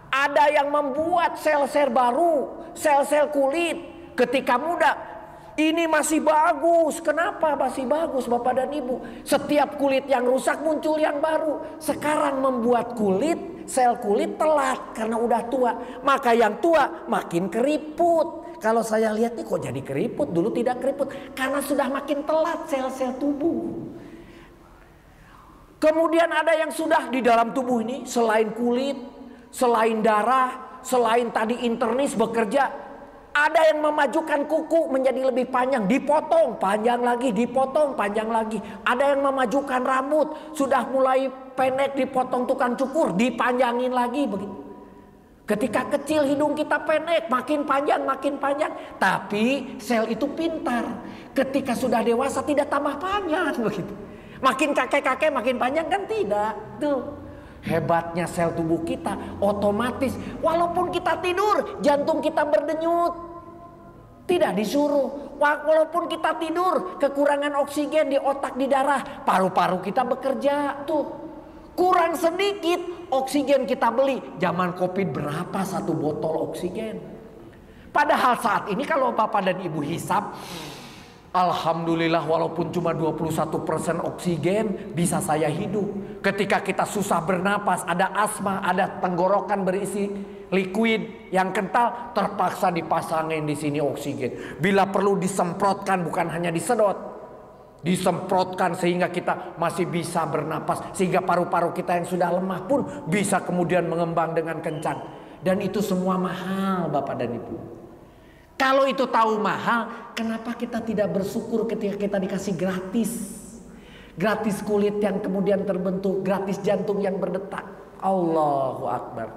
Ada yang membuat sel-sel baru, sel-sel kulit ketika muda. Ini masih bagus. Kenapa masih bagus Bapak dan Ibu? Setiap kulit yang rusak muncul yang baru. Sekarang membuat kulit, sel kulit telat karena udah tua. Maka yang tua makin keriput. Kalau saya lihat nih kok jadi keriput, dulu tidak keriput. Karena sudah makin telat sel-sel tubuh. Kemudian ada yang sudah di dalam tubuh ini selain kulit, selain darah, selain tadi internis bekerja. Ada yang memajukan kuku menjadi lebih panjang, dipotong, panjang lagi, dipotong, panjang lagi. Ada yang memajukan rambut, sudah mulai pendek dipotong tukang cukur, dipanjangin lagi begitu. Ketika kecil hidung kita pendek, makin panjang, makin panjang. Tapi sel itu pintar. Ketika sudah dewasa tidak tambah panjang begitu. Makin kakek-kakek makin panjang kan tidak. Tuh. Hebatnya sel tubuh kita otomatis walaupun kita tidur, jantung kita berdenyut. Tidak disuruh. Walaupun kita tidur, kekurangan oksigen di otak, di darah, paru-paru kita bekerja tuh. Kurang sedikit oksigen kita beli. Zaman Covid berapa satu botol oksigen? Padahal saat ini kalau Bapak dan Ibu hisap, alhamdulillah walaupun cuma 21% oksigen bisa saya hidup. Ketika kita susah bernapas, ada asma, ada tenggorokan berisi liquid yang kental, terpaksa dipasangin di sini oksigen. Bila perlu disemprotkan, bukan hanya disedot. Disemprotkan sehingga kita masih bisa bernapas, sehingga paru-paru kita yang sudah lemah pun bisa kemudian mengembang dengan kencang. Dan itu semua mahal Bapak dan Ibu. Kalau itu tahu mahal, kenapa kita tidak bersyukur ketika kita dikasih gratis? Gratis kulit yang kemudian terbentuk, gratis jantung yang berdetak. Allahu Akbar.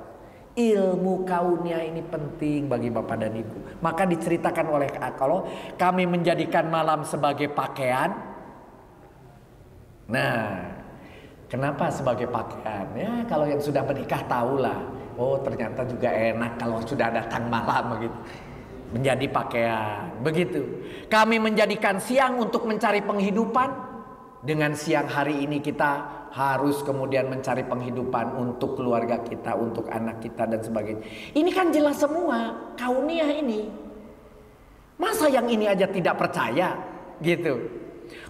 Ilmu kaunia ini penting bagi Bapak dan Ibu. Maka diceritakan oleh kalau kami menjadikan malam sebagai pakaian. Nah, kenapa sebagai pakaian? Ya, kalau yang sudah menikah tahulah. Oh, ternyata juga enak kalau sudah datang malam begitu. Menjadi pakaian, begitu. Kami menjadikan siang untuk mencari penghidupan. Dengan siang hari ini kita harus kemudian mencari penghidupan untuk keluarga kita, untuk anak kita dan sebagainya. Ini kan jelas semua kauniah ini. Masa yang ini aja tidak percaya gitu.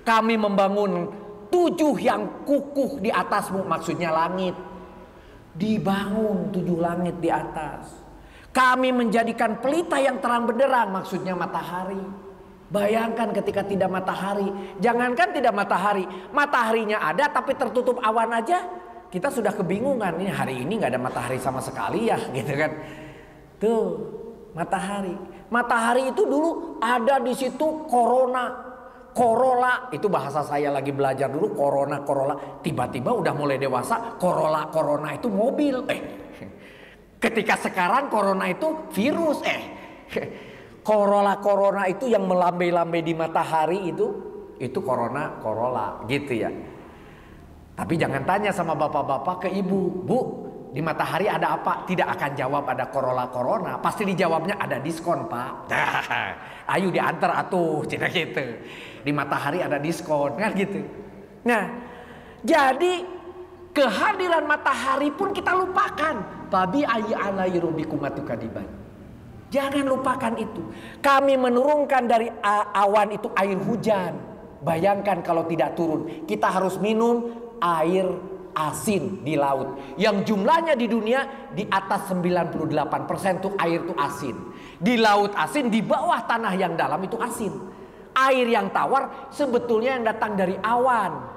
Kami membangun 7 yang kukuh di atasmu, maksudnya langit. Dibangun 7 langit di atas. Kami menjadikan pelita yang terang benderang, maksudnya matahari. Bayangkan ketika tidak matahari. Jangankan tidak matahari, mataharinya ada tapi tertutup awan aja, kita sudah kebingungan. Ini hari ini nggak ada matahari sama sekali ya, gitu kan? Tuh matahari. Matahari itu dulu ada di situ Corolla, itu bahasa saya lagi belajar dulu, Corolla. Tiba-tiba udah mulai dewasa, Corolla itu mobil. Ketika sekarang Corona itu virus. Corolla itu yang melambai-lambai di matahari itu Corolla gitu ya. Tapi jangan tanya sama bapak-bapak ke ibu, Bu, di matahari ada apa? Tidak akan jawab ada Corolla. Pasti dijawabnya ada diskon, Pak. Ayo diantar atuh, cina gitu. Di matahari ada diskon, kan gitu. Nah, jadi kehadiran matahari pun kita lupakan. Babi ayi alai rubikumatukadziban. Jangan lupakan itu. Kami menurunkan dari awan itu air hujan. Bayangkan kalau tidak turun, kita harus minum air asin di laut. Yang jumlahnya di dunia di atas 98% tuh air itu asin. Di laut asin, di bawah tanah yang dalam itu asin. Air yang tawar sebetulnya yang datang dari awan.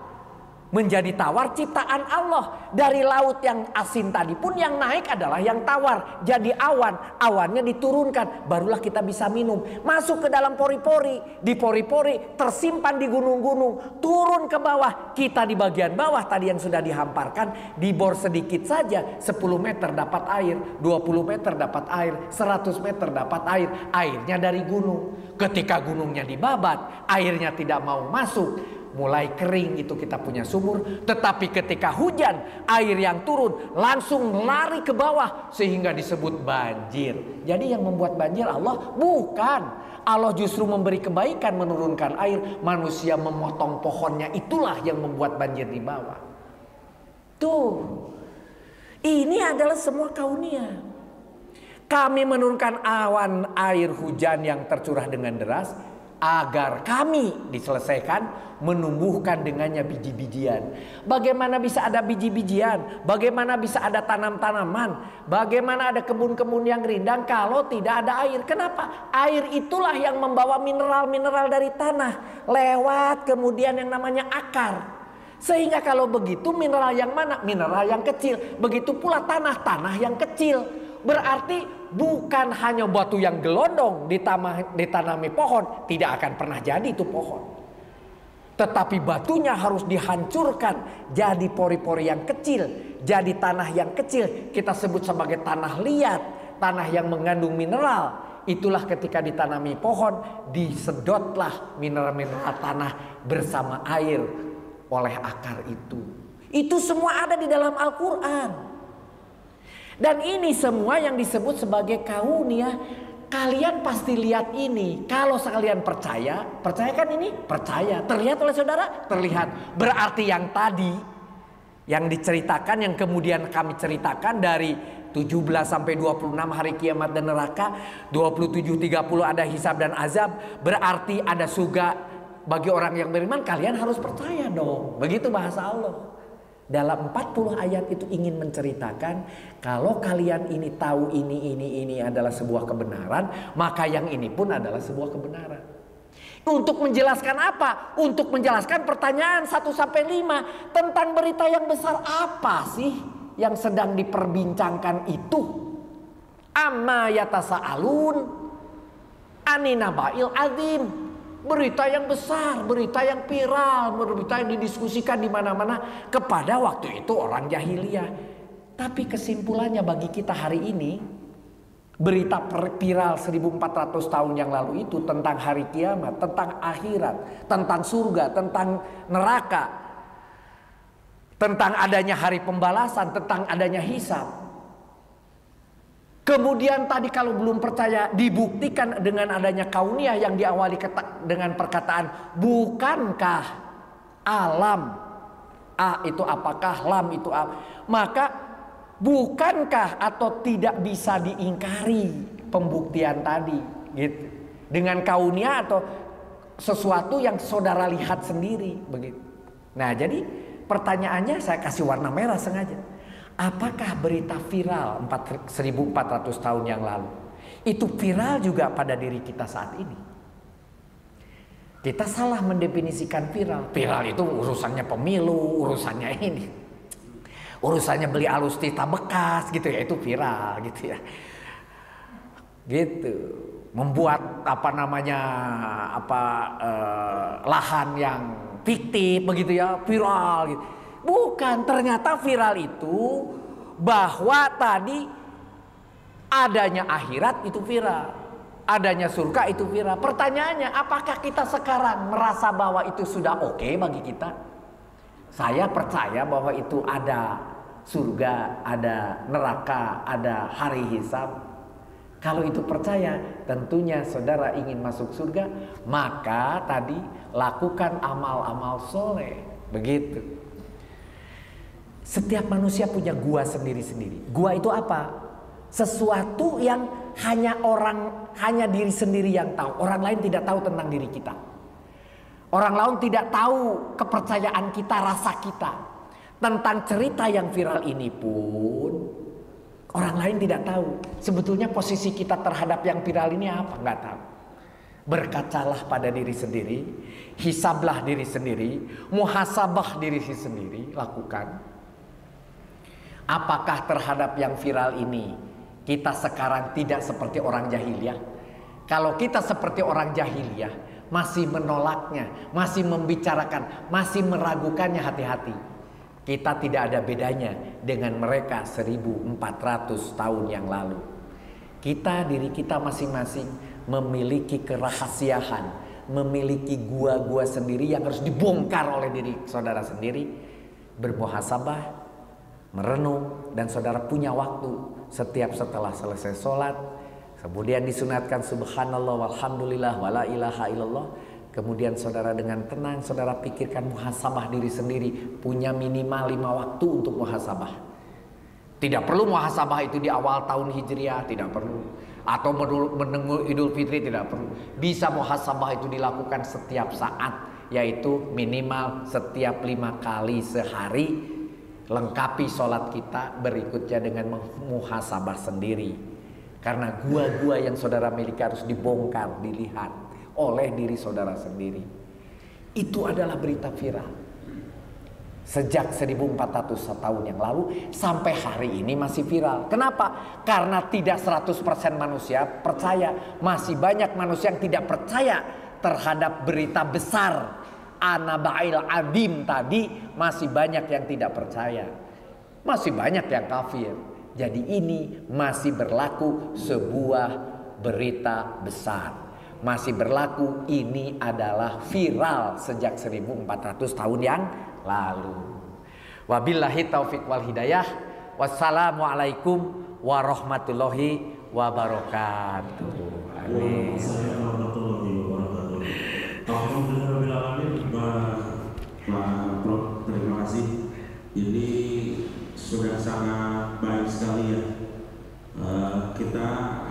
Menjadi tawar ciptaan Allah. Dari laut yang asin tadi pun yang naik adalah yang tawar. Jadi awan, awannya diturunkan, barulah kita bisa minum. Masuk ke dalam pori-pori, di pori-pori tersimpan di gunung-gunung, turun ke bawah. Kita di bagian bawah tadi yang sudah dihamparkan, dibor sedikit saja, 10 meter dapat air, 20 meter dapat air, 100 meter dapat air. Airnya dari gunung. Ketika gunungnya dibabat, airnya tidak mau masuk, mulai kering itu kita punya sumur. Tetapi ketika hujan, air yang turun langsung lari ke bawah sehingga disebut banjir. Jadi yang membuat banjir Allah bukan. Allah justru memberi kebaikan menurunkan air. Manusia memotong pohonnya, itulah yang membuat banjir di bawah. Tuh, ini adalah semua karunia. Kami menurunkan awan air hujan yang tercurah dengan deras agar kami diselesaikan menumbuhkan dengannya biji-bijian. Bagaimana bisa ada biji-bijian? Bagaimana bisa ada tanam-tanaman? Bagaimana ada kebun-kebun yang rindang kalau tidak ada air? Kenapa? Air itulah yang membawa mineral-mineral dari tanah lewat kemudian yang namanya akar. Sehingga kalau begitu mineral yang mana? Mineral yang kecil. Begitu pula tanah yang kecil. Berarti bukan hanya batu yang gelondong ditanami pohon, tidak akan pernah jadi itu pohon. Tetapi batunya harus dihancurkan jadi pori-pori yang kecil, jadi tanah yang kecil. Kita sebut sebagai tanah liat, tanah yang mengandung mineral. Itulah ketika ditanami pohon, disedotlah mineral-mineral tanah bersama air oleh akar itu. Itu semua ada di dalam Al-Quran. Dan ini semua yang disebut sebagai kauniyah. Kalian pasti lihat ini. Kalau sekalian percaya kan ini? Percaya. Terlihat oleh saudara? Terlihat. Berarti yang tadi yang diceritakan, yang kemudian kami ceritakan dari 17 sampai 26 hari kiamat dan neraka, 27-30 ada hisab dan azab, berarti ada surga bagi orang yang beriman. Kalian harus percaya dong. Begitu bahasa Allah. Dalam 40 ayat itu ingin menceritakan, kalau kalian ini tahu ini adalah sebuah kebenaran, maka yang ini pun adalah sebuah kebenaran. Untuk menjelaskan apa? Untuk menjelaskan pertanyaan 1-5 tentang berita yang besar apa sih yang sedang diperbincangkan itu. Amma yatasa'alun anina ba'il azim. Berita yang besar, berita yang viral, berita yang didiskusikan di mana-mana kepada waktu itu orang jahiliyah. Tapi kesimpulannya bagi kita hari ini, berita viral 1400 tahun yang lalu itu tentang hari kiamat, tentang akhirat, tentang surga, tentang neraka, tentang adanya hari pembalasan, tentang adanya hisab. Kemudian tadi kalau belum percaya dibuktikan dengan adanya kauniyah yang diawali dengan perkataan bukankah alam, a itu apakah, lam itu apa, maka bukankah atau tidak bisa diingkari pembuktian tadi gitu. Dengan kauniyah atau sesuatu yang saudara lihat sendiri begitu. Nah, jadi pertanyaannya saya kasih warna merah sengaja. Apakah berita viral 1400 tahun yang lalu itu viral juga pada diri kita saat ini? Kita salah mendefinisikan viral. Viral itu urusannya pemilu, urusannya ini, urusannya beli alustita bekas gitu ya, itu viral gitu ya. Gitu. Membuat lahan yang fiktif begitu ya, viral gitu. Bukan, ternyata viral itu bahwa tadi adanya akhirat itu viral, adanya surga itu viral. Pertanyaannya, apakah kita sekarang merasa bahwa itu sudah oke bagi kita? Saya percaya bahwa itu ada surga, ada neraka, ada hari hisab. Kalau itu percaya, tentunya saudara ingin masuk surga, maka tadi lakukan amal-amal soleh. Begitu. Setiap manusia punya gua sendiri-sendiri. Gua itu apa? Sesuatu yang hanya diri sendiri yang tahu. Orang lain tidak tahu tentang diri kita. Orang lain tidak tahu kepercayaan kita, rasa kita. Tentang cerita yang viral ini pun orang lain tidak tahu. Sebetulnya posisi kita terhadap yang viral ini apa? Nggak tahu. Berkacalah pada diri sendiri. Hisablah diri sendiri. Muhasabah diri sendiri. Lakukan. Apakah terhadap yang viral ini kita sekarang tidak seperti orang jahiliyah? Kalau kita seperti orang jahiliyah, masih menolaknya, masih membicarakan, masih meragukannya, hati-hati. Kita tidak ada bedanya dengan mereka 1400 tahun yang lalu. Diri kita masing-masing memiliki kerahasiaan, memiliki gua-gua sendiri yang harus dibongkar oleh diri saudara sendiri. Bermuhasabah, merenung, dan saudara punya waktu setiap setelah selesai sholat, kemudian disunatkan subhanallah walhamdulillah wala ilaha illallah. Kemudian saudara dengan tenang saudara pikirkan muhasabah diri sendiri. Punya minimal 5 waktu untuk muhasabah. Tidak perlu muhasabah itu di awal tahun Hijriah, tidak perlu. Atau menunggu Idul Fitri, tidak perlu. Bisa muhasabah itu dilakukan setiap saat, yaitu minimal setiap 5 kali sehari. Lengkapi sholat kita berikutnya dengan muhasabah sendiri. Karena gua-gua yang saudara miliki harus dibongkar, dilihat oleh diri saudara sendiri. Itu adalah berita viral. Sejak 1400 tahun yang lalu sampai hari ini masih viral. Kenapa? Karena tidak 100% manusia percaya. Masih banyak manusia yang tidak percaya terhadap berita besar An-Naba'il Adim tadi masih banyak yang tidak percaya. Masih banyak yang kafir. Jadi ini masih berlaku sebuah berita besar. Masih berlaku, ini adalah viral sejak 1400 tahun yang lalu. Wabillahi taufiq wal hidayah. Wassalamualaikum warahmatullahi wabarakatuh. Amin. Pak Prof, terima kasih. Ini sudah sangat baik sekali ya. Kita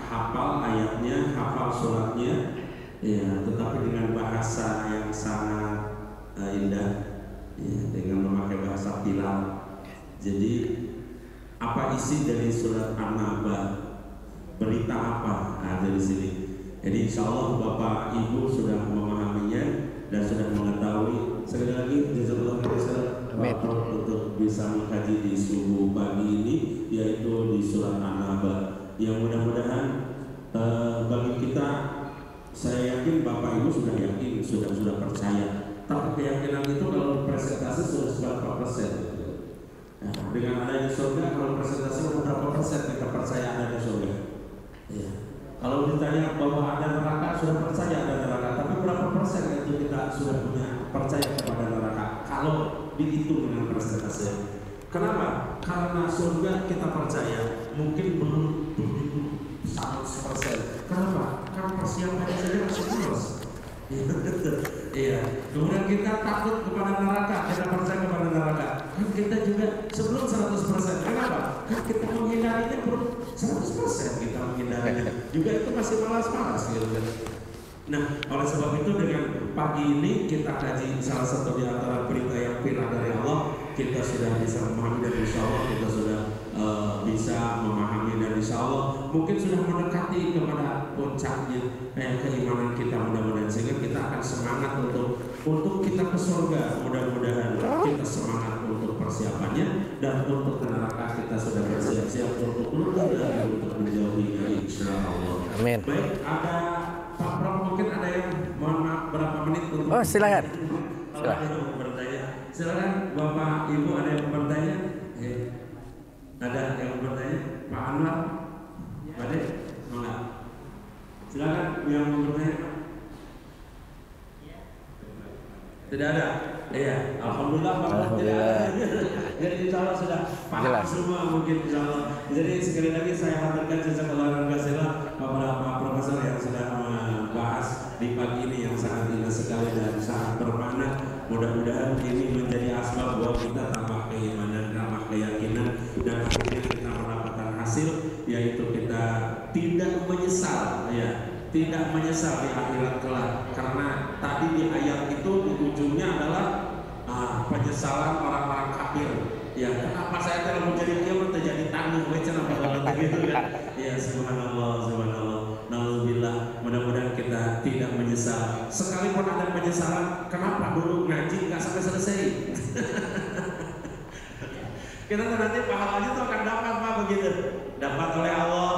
hafal ayatnya, hafal suratnya, ya, tetapi dengan bahasa yang sangat indah, ya, dengan memakai bahasa Bilal. Jadi apa isi dari surat An-Naba? Berita apa? Nah, dari sini. Jadi insya Allah Bapak Ibu sudah memahaminya dan sudah mengetahui. Sekali lagi jazakallahu khairan Pak Prof untuk bisa mengkaji di subuh pagi ini, yaitu di surat An-Naba. Yang mudah-mudahan bagi kita, saya yakin Bapak Ibu sudah yakin, sudah percaya. Tapi keyakinan itu kalau presentasi sudah berapa persen? Nah, dengan adanya surga, kalau presentasi sudah berapa persen kita percaya adanya surga? Ya. Kalau ditanya bahwa ada neraka, sudah percaya ada neraka, tapi berapa persen itu kita sudah punya percaya kepada neraka? Kalau dihitung dengan presentasi. Kenapa? Karena surga kita percaya, mungkin belum begitu 100%. Kenapa? Karena persiapannya saja masih terus. Iya. Kemudian kita takut kepada neraka, kita percaya kepada neraka. Kita juga sebelum 100%. Kenapa? Kan kita menghindarinya belum 100% kita menghindarinya. Juga itu masih malas-malas gitu kan. Nah, oleh sebab itu dengan pagi ini kita kaji salah satu di antara berita yang viral dari Allah. Kita sudah bisa memahami dan insya Allah kita sudah bisa memahami dan insya Allah mungkin sudah mendekati kepada puncaknya keimanan kita mudah-mudahan, sehingga kita akan semangat untuk kita ke surga. Mudah-mudahan kita semangat untuk persiapannya, dan untuk ke neraka kita sudah bersiap-siap untuk keluar dan untuk menjauhinya insya Allah. Amin. Baik, ada Pak Prof, mungkin ada yang mohon maaf berapa menit untuk silakan. Silakan Bapak Ibu, ada yang bertanya? Ya. Ada yang bertanya? Pak Anwar? Ada? Enggak. Silakan yang bertanya. Tidak ada. Iya, alhamdulillah Pak. Alhamdulillah. Jadi insya Allah sudah paham semua mungkin insya Allah. Jadi sekali lagi saya haturkan jazakallahu khairan beberapa profesor yang sudah membahas di pagi ini yang sangat indah sekali dan sangat bermakna. Mudah-mudahan ini menjadi asbab bahwa kita tambah keimanan, tambah keyakinan, dan akhirnya kita mendapatkan hasil, yaitu kita tidak menyesal, ya, tidak menyesal di akhirat kelak. Karena tadi di ayat itu di ujungnya adalah penyesalan orang-orang kafir. Ya, kenapa saya telah menjadi kiamat terjadi tanggung macam apa gitu kan? Ya, subhanallah, subhanallah. Alhamdulillah, mudah-mudahan kita tidak menyesal. Sekalipun ada penyesalan, kenapa dulu ngaji nggak sampai selesai? Kita nanti pahalanya tuh akan dapat Pak begitu. Dapat oleh Allah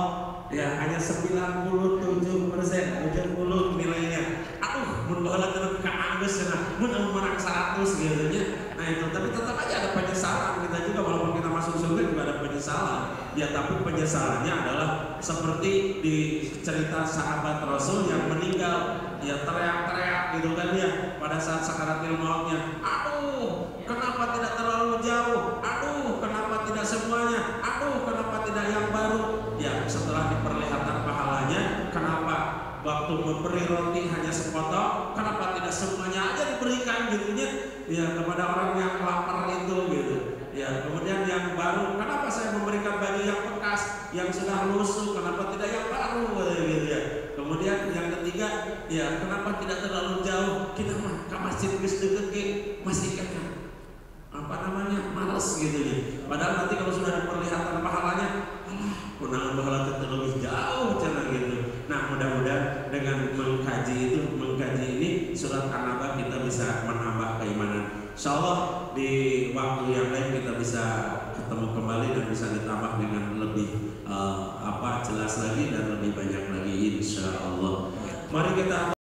ya hanya 97%, 70 nilainya. Aduh, menolak terus ke Agus ya, menang 100 gitu ya. Nah itu, tapi tetap aja ada penyesalan kita juga, walaupun kita masuk surga juga ada penyesalan. Ya tapi penyesalannya adalah seperti di cerita sahabat Rasul yang meninggal, ya teriak-teriak gitu kan ya pada saat sakaratil mautnya. Aduh, kenapa tidak terlalu jauh? Aduh, kenapa tidak semuanya? Aduh, kenapa tidak yang baru? Ya setelah diperlihatkan pahalanya, kenapa waktu memberi roti hanya sepotong? Kenapa tidak semuanya aja diberikan gitunya? Ya kepada orang yang lapar itu gitu. Ya kemudian yang baru, kenapa saya memberikan baju yang bekas, yang sudah lusuh? Kenapa tidak yang baru gitu ya? Kemudian yang ketiga, ya kenapa tidak terlalu jauh? Kita mah ke masjid deket masih kan apa namanya malas gitu ya. Padahal nanti kalau sudah diperlihatkan pahalanya, undangan pahala kita lebih jauh cara gitu. Nah mudah-mudahan dengan mengkaji ini surat An-Naba kita bisa menambah keimanan. Insyaallah di waktu yang lain kita bisa ketemu kembali dan bisa ditambah dengan lebih jelas lagi dan lebih banyak lagi insyaallah. Mari kita